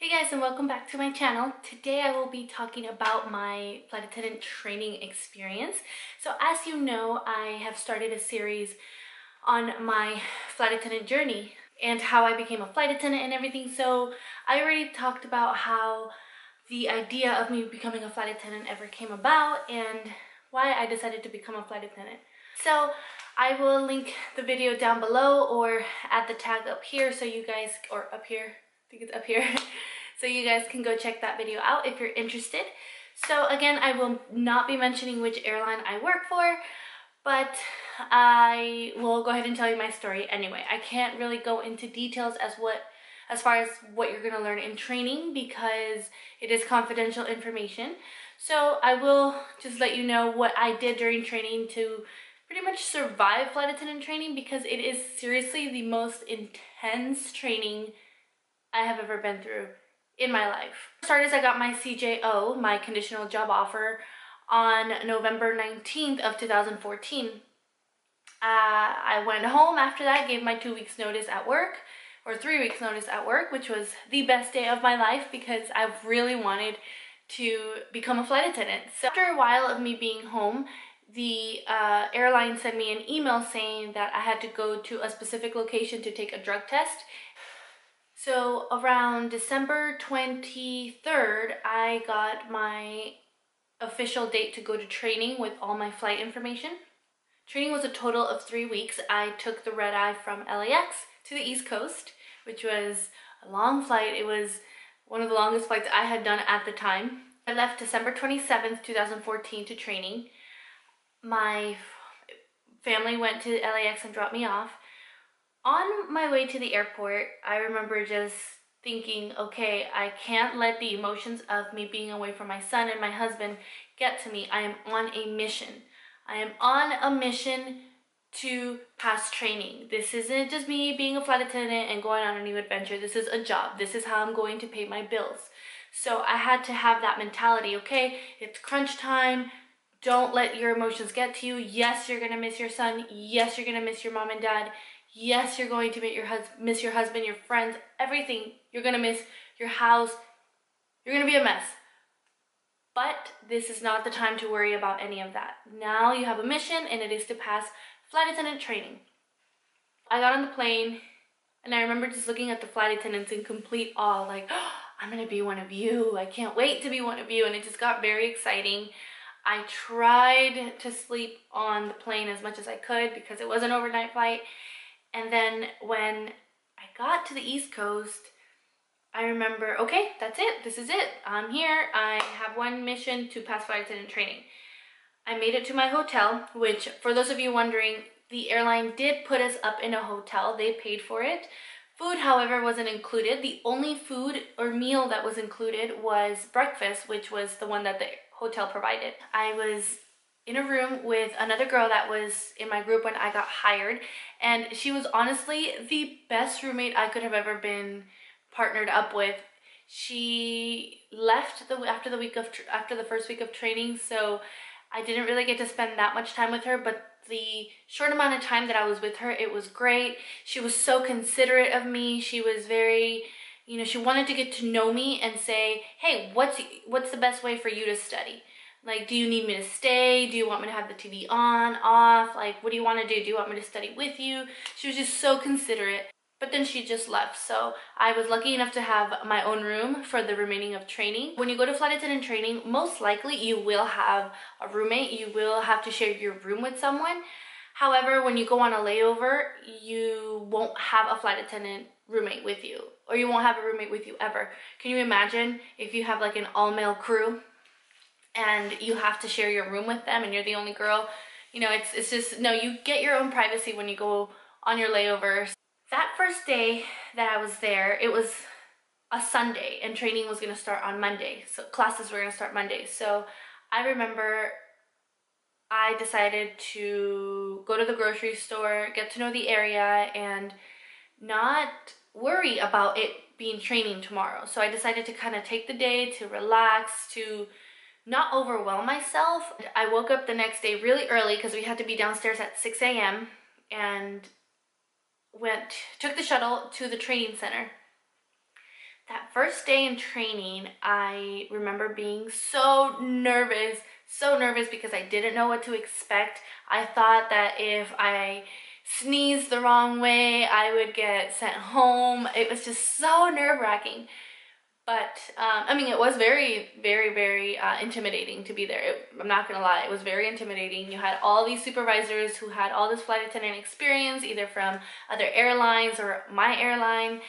Hey guys, and welcome back to my channel. Today I will be talking about my flight attendant training experience. So as you know, I have started a series on my flight attendant journey and how I became a flight attendant and everything. So I already talked about how the idea of me becoming a flight attendant ever came about and why I decided to become a flight attendant. So I will link the video down below or add the tag up here so you guys, or up here, I think it's up here, so you guys can go check that video out if you're interested. So again, I will not be mentioning which airline I work for, but I will go ahead and tell you my story anyway. I can't really go into details as far as what you're gonna learn in training because it is confidential information. So I will just let you know what I did during training to pretty much survive flight attendant training, because it is seriously the most intense training I have ever been through in my life. For starters, I got my CJO, my conditional job offer, on November 19th of 2014. I went home after that, gave my 2 weeks notice at work, or 3 weeks notice at work, which was the best day of my life because I've really wanted to become a flight attendant. So after a while of me being home, the airline sent me an email saying that I had to go to a specific location to take a drug test. So around December 23rd, I got my official date to go to training with all my flight information. Training was a total of 3 weeks. I took the red eye from LAX to the East Coast, which was a long flight. It was one of the longest flights I had done at the time. I left December 27th, 2014 to training. My family went to LAX and dropped me off. On my way to the airport, I remember just thinking, okay, I can't let the emotions of me being away from my son and my husband get to me. I am on a mission. I am on a mission to pass training. This isn't just me being a flight attendant and going on a new adventure. This is a job. This is how I'm going to pay my bills. So I had to have that mentality. Okay, it's crunch time. Don't let your emotions get to you. Yes, you're gonna miss your son. Yes, you're gonna miss your mom and dad. Yes, you're going to miss your husband, your friends, everything. You're gonna miss your house. You're gonna be a mess. But this is not the time to worry about any of that. Now you have a mission, and it is to pass flight attendant training. I got on the plane, and I remember just looking at the flight attendants in complete awe, like, oh, I'm gonna be one of you. I can't wait to be one of you. And it just got very exciting. I tried to sleep on the plane as much as I could because it was an overnight flight. And then when I got to the East Coast, I remember, okay, that's it. This is it. I'm here. I have one mission to pass flight attendant training. I made it to my hotel, which, for those of you wondering, the airline did put us up in a hotel. They paid for it. Food, however, wasn't included. The only food or meal that was included was breakfast, which was the one that the hotel provided. I was in a room with another girl that was in my group when I got hired, and she was honestly the best roommate I could have ever been partnered up with. She left after the first week of training, so I didn't really get to spend that much time with her, but the short amount of time that I was with her, it was great. She was so considerate of me. She was very, she wanted to get to know me and say, hey, what's the best way for you to study? Like, do you need me to stay? Do you want me to have the TV on, off? Like, what do you want to do? Do you want me to study with you? She was just so considerate. But then she just left. So I was lucky enough to have my own room for the remaining of training. When you go to flight attendant training, most likely you will have a roommate. You will have to share your room with someone. However, when you go on a layover, you won't have a flight attendant roommate with you, or you won't have a roommate with you ever. Can you imagine if you have like an all-male crew and you have to share your room with them and you're the only girl? It's just, no, you get your own privacy when you go on your layovers. That first day that I was there, it was a Sunday and training was going to start on Monday. So classes were going to start Monday. So I remember I decided to go to the grocery store, get to know the area, and not worry about it being training tomorrow. So I decided to kind of take the day to relax, to not overwhelm myself. I woke up the next day really early because we had to be downstairs at 6 a.m. and took the shuttle to the training center. That first day in training, I remember being so nervous because I didn't know what to expect. I thought that if I sneezed the wrong way, I would get sent home. It was just so nerve-wracking. But, I mean, it was very intimidating to be there. I'm not gonna lie, it was very intimidating. You had all these supervisors who had all this flight attendant experience, either from other airlines or my airline,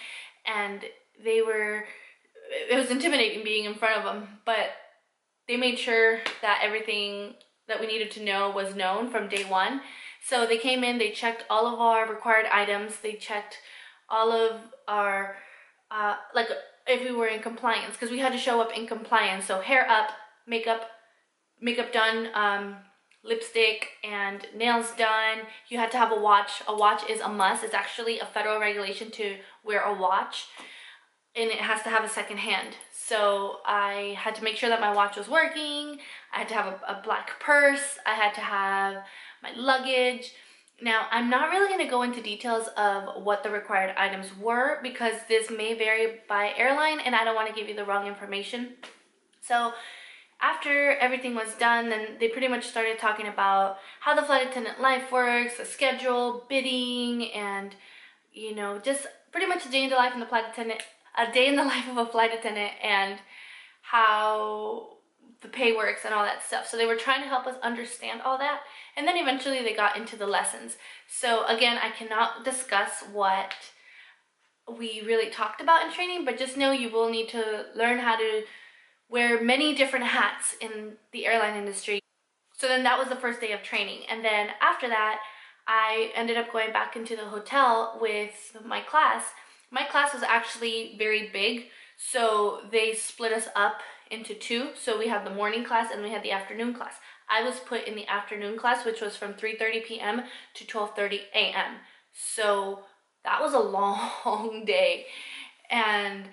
and it was intimidating being in front of them, but they made sure that everything that we needed to know was known from day one. So they came in, they checked all of our required items, they checked all of our, like if we were in compliance, because we had to show up in compliance. So hair up, makeup done, lipstick and nails done. You had to have a watch. A watch is a must. It's actually a federal regulation to wear a watch, and it has to have a second hand. So I had to make sure that my watch was working. I had to have a black purse. I had to have my luggage. Now, I'm not really going to go into details of what the required items were because this may vary by airline and I don't want to give you the wrong information. So after everything was done, then they pretty much started talking about how the flight attendant life works, the schedule, bidding, and, you know, just pretty much a day in the life of a flight attendant and how the pay works and all that stuff. So they were trying to help us understand all that. And then eventually they got into the lessons. So again, I cannot discuss what we really talked about in training, but just know you will need to learn how to wear many different hats in the airline industry. So then that was the first day of training. And then after that, I ended up going back into the hotel with my class. My class was actually very big, so they split us up into two. So we had the morning class and we had the afternoon class. I was put in the afternoon class, which was from 3:30 p.m. to 12:30 a.m. So that was a long day. And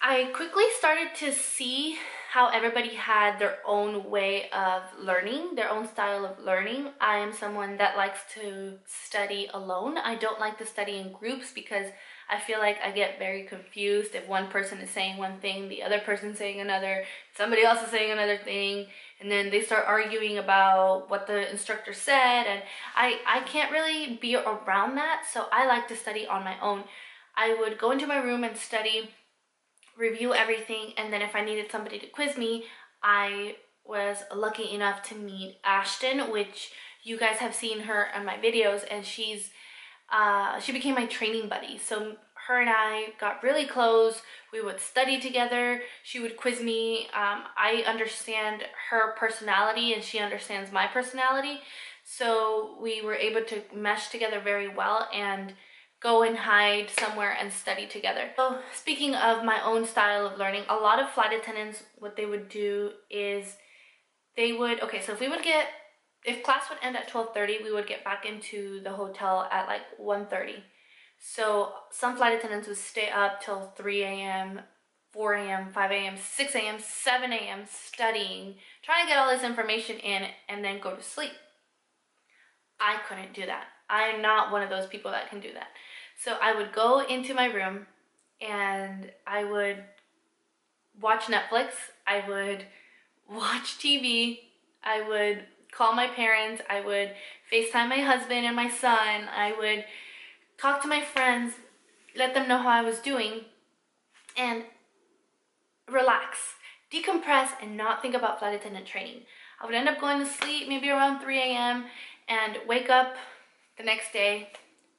I quickly started to see how everybody had their own way of learning, their own style of learning. I am someone that likes to study alone. I don't like to study in groups because I feel like I get very confused if one person is saying one thing, the other person saying another, somebody else is saying another thing, and then they start arguing about what the instructor said, and I can't really be around that, so I like to study on my own. I would go into my room and study, review everything, and then if I needed somebody to quiz me, I was lucky enough to meet Ashton, which you guys have seen her on my videos, and she became my training buddy. So her and I got really close. We would study together. She would quiz me. I understand her personality and she understands my personality. So we were able to mesh together very well and go and hide somewhere and study together. So speaking of my own style of learning, a lot of flight attendants, what they would do is so if class would end at 12:30, we would get back into the hotel at like 1:30. So some flight attendants would stay up till 3 a.m., 4 a.m., 5 a.m., 6 a.m., 7 a.m. studying, trying to get all this information in and then go to sleep. I couldn't do that. I'm not one of those people that can do that. So I would go into my room and I would watch Netflix, I would watch TV, I would call my parents, I would FaceTime my husband and my son, I would talk to my friends, let them know how I was doing, and relax, decompress, and not think about flight attendant training. I would end up going to sleep maybe around 3 a.m. and wake up the next day,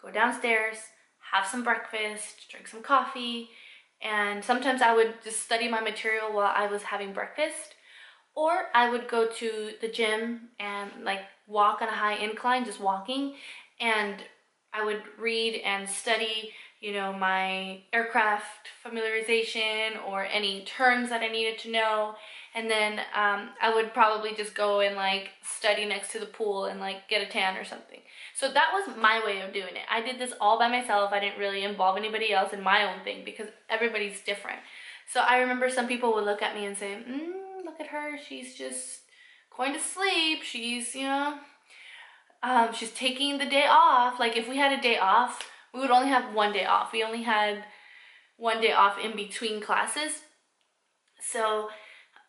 go downstairs, have some breakfast, drink some coffee, and sometimes I would just study my material while I was having breakfast. Or I would go to the gym and like walk on a high incline, just walking, and I would read and study, you know, my aircraft familiarization or any terms that I needed to know. And then I would probably just go and like study next to the pool and like get a tan or something. So that was my way of doing it. I did this all by myself. I didn't really involve anybody else in my own thing because everybody's different. So I remember some people would look at me and say, look at her, she's just going to sleep. She's, you know, she's taking the day off. Like if we had a day off, we would only have one day off. We only had one day off in between classes. So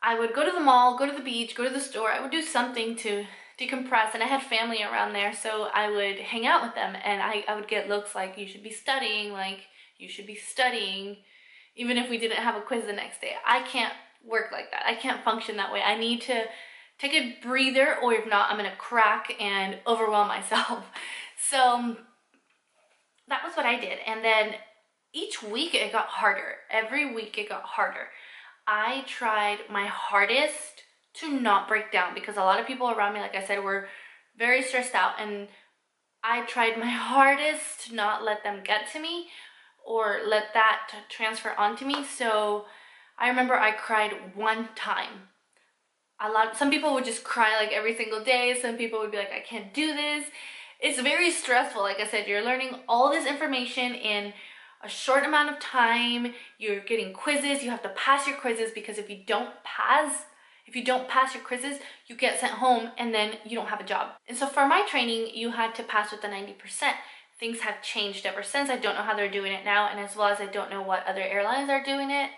I would go to the mall, go to the beach, go to the store. I would do something to decompress, and I had family around there, so I would hang out with them, and I would get looks like, you should be studying, like, you should be studying, even if we didn't have a quiz the next day. I can't work like that. I can't function that way. I need to take a breather, or if not, I'm gonna crack and overwhelm myself. So that was what I did. And then each week it got harder. Every week it got harder. I tried my hardest to not break down, because a lot of people around me, like I said, were very stressed out, and I tried my hardest to not let them get to me or let that transfer onto me. So I remember I cried one time. Some people would just cry like every single day. Some people would be like, I can't do this. It's very stressful. Like I said, you're learning all this information in a short amount of time. You're getting quizzes. You have to pass your quizzes, because if you don't pass your quizzes, you get sent home, and then you don't have a job. And so for my training, you had to pass with the 90%. Things have changed ever since. I don't know how they're doing it now, and as well as I don't know what other airlines are doing it,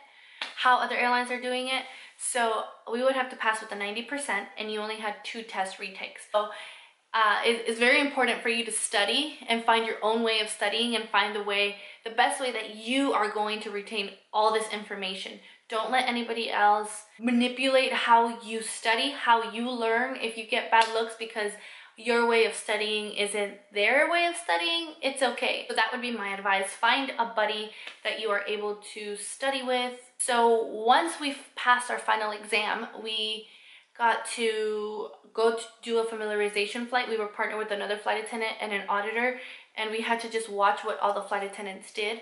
how other airlines are doing it. So we would have to pass with the 90%, and you only had 2 test retakes. So it's very important for you to study and find your own way of studying, and find the best way that you are going to retain all this information. Don't let anybody else manipulate how you study, how you learn. If you get bad looks because your way of studying isn't their way of studying, it's okay. So that would be my advice. Find a buddy that you are able to study with. So once we've passed our final exam, we got to go to do a familiarization flight. We were partnered with another flight attendant and an auditor, and we had to just watch what all the flight attendants did.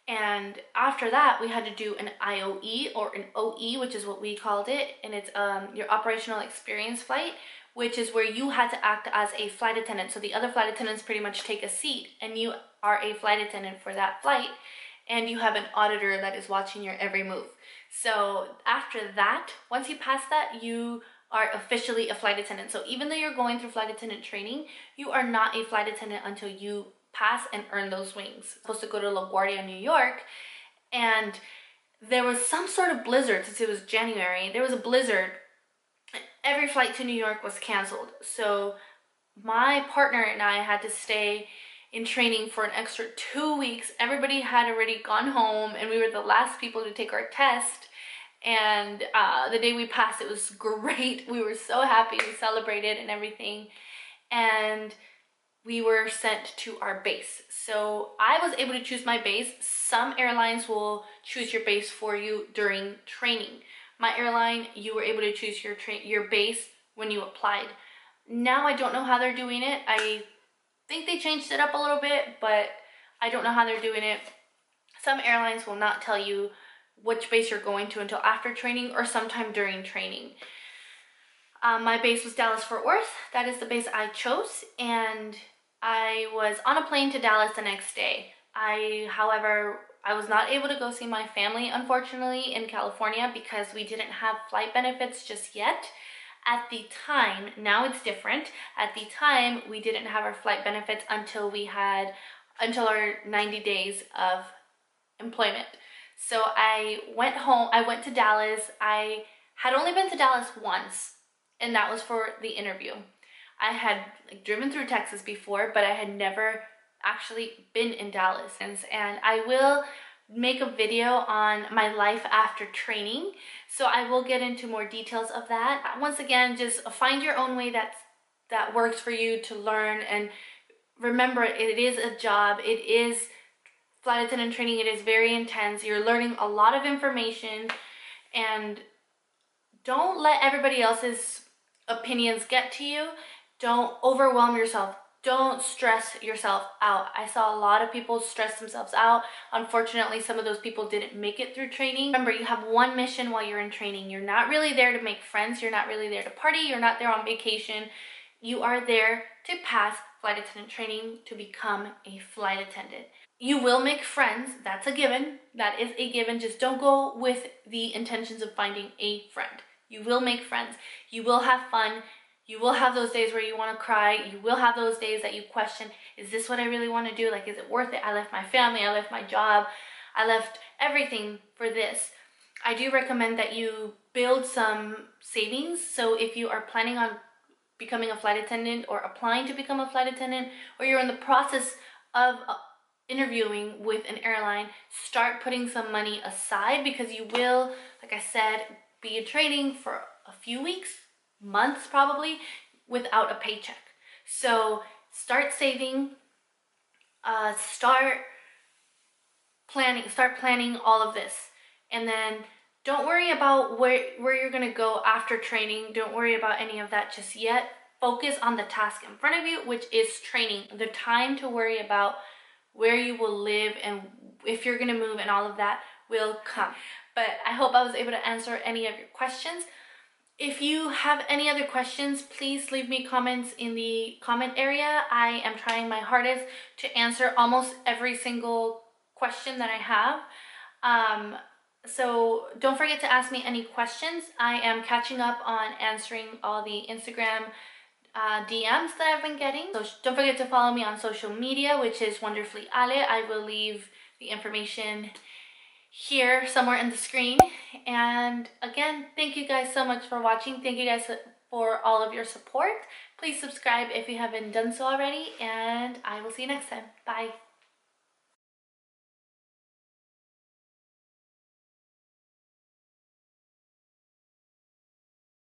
And after that, we had to do an IOE, or an OE, which is what we called it, and it's your operational experience flight, which is where you had to act as a flight attendant. So the other flight attendants pretty much take a seat, and you are a flight attendant for that flight, and you have an auditor that is watching your every move. So after that, once you pass that, you are officially a flight attendant. So even though you're going through flight attendant training, you are not a flight attendant until you pass and earn those wings. I'm supposed to go to LaGuardia, New York, and there was some sort of blizzard. Since it was January, there was a blizzard. Every flight to New York was canceled. So my partner and I had to stay in training for an extra 2 weeks. Everybody had already gone home, and we were the last people to take our test. And the day we passed, it was great. We were so happy. We celebrated and everything. And we were sent to our base. So I was able to choose my base. Some airlines will choose your base for you during training. My airline, you were able to choose your base when you applied. Now I don't know how they're doing it. I think they changed it up a little bit, but I don't know how they're doing it. Some airlines will not tell you which base you're going to until after training, or sometime during training. My base was Dallas-Fort Worth. That is the base I chose, and I was on a plane to Dallas the next day. However, I was not able to go see my family, unfortunately, in California, because we didn't have flight benefits just yet. At the time, now it's different. At the time, we didn't have our flight benefits until our 90 days of employment. So I went home, I went to Dallas. I had only been to Dallas once, and that was for the interview. I had driven through Texas before, but I had never actually been in Dallas. And I will make a video on my life after training, so I will get into more details of that. Once again, just find your own way that works for you to learn, and remember, it is a job. It is flight attendant training. It is very intense. You're learning a lot of information, and don't let everybody else's opinions get to you. Don't overwhelm yourself. Don't stress yourself out. I saw a lot of people stress themselves out. Unfortunately, some of those people didn't make it through training. Remember, you have one mission while you're in training. You're not really there to make friends. You're not really there to party. You're not there on vacation. You are there to pass flight attendant training, to become a flight attendant. You will make friends. That's a given. That is a given. Just don't go with the intentions of finding a friend. You will make friends. You will have fun. You will have those days where you want to cry. You will have those days that you question, is this what I really want to do? Like, is it worth it? I left my family. I left my job. I left everything for this, I do recommend that you build some savings. So if you are planning on becoming a flight attendant or applying to become a flight attendant, or you're in the process of interviewing with an airline, start putting some money aside, because you will, like I said, be in training for a few weeks, months probably, without a paycheck. So start saving, start planning all of this. And then don't worry about where you're gonna go after training. Don't worry about any of that just yet. Focus on the task in front of you, which is training. The time to worry about where you will live and if you're gonna move and all of that will come. But I hope I was able to answer any of your questions. If you have any other questions, please leave me comments in the comment area. I am trying my hardest to answer almost every single question that I have. So don't forget to ask me any questions. I am catching up on answering all the Instagram DMs that I've been getting. So don't forget to follow me on social media, which is Wonderfully Ale. I will leave the information here somewhere in the screen. And again, thank you guys so much for watching. Thank you guys for all of your support. Please subscribe if you haven't done so already, and I will see you next time. Bye.